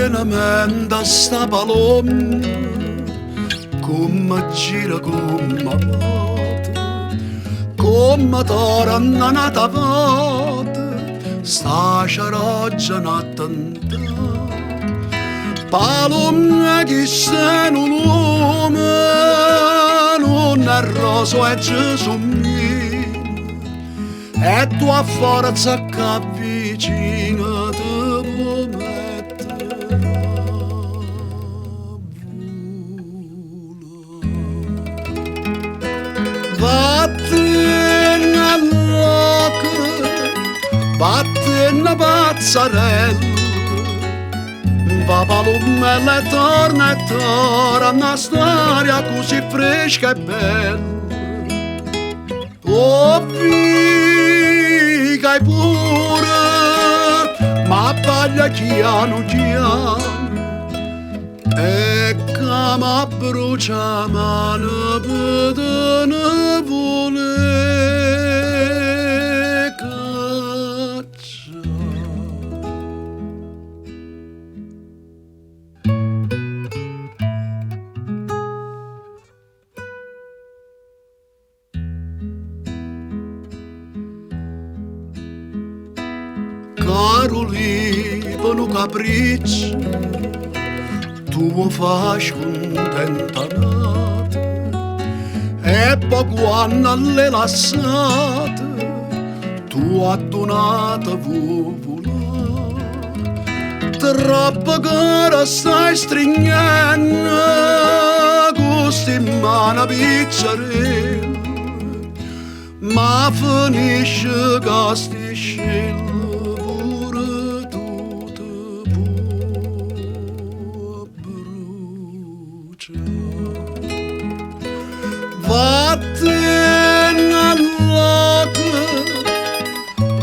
pienamente sta paloma, come gira come vota, come torna nata vota, sta sciaroggia n'attenta. Paloma che se non uomo, non è roso e Gesù mio, e tua forza che avvicina te può mettere a vattene all'occhio, vattene pazzarella, va palomella e torna una storia così fresca e bella. Oh, figa pure, ma paglia chiano chiano, e cama brucia mano per ne vuole caccia. Carolina, un capriccio, tu mi fai contenta nata, e poi quando l'hai lasciata, tu hai donato volare. Troppo cara stai stringendo, gusti in mano piccerella, ma finisce che sti scella. Vattene all'occhio,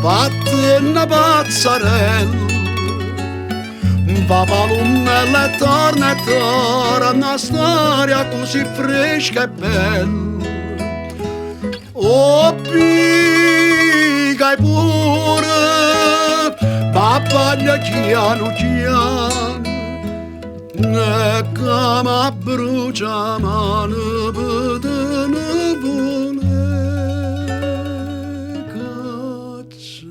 vattene pazzarella, va palomella e torna una storia così fresca e bella. Oh, piga pure, ma paglia chiano chiano, e cama brucia mano per ne vuole caccia.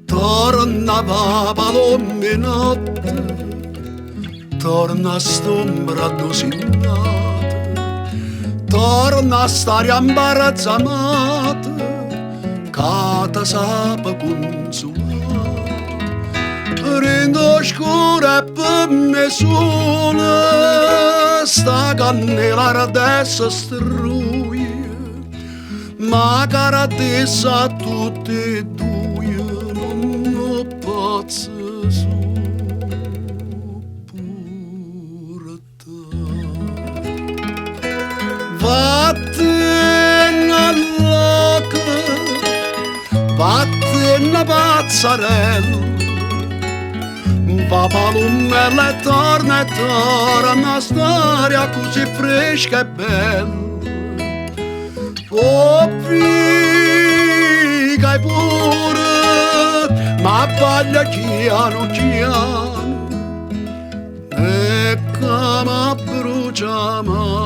Tornava palomma in notte, torna st'ombra dosinata, torna a stare imbarazzata, che ti sape consolare. Rendo scura e per me sola, sta cannella adesso struie, ma cara adesso a tutti e due non posso vattene all'occhio, vattene pazzarella, va palomella e torna una storia così fresca e bella. Oh, figa pure, ma paglia chiano chiano, e cama brucia mano.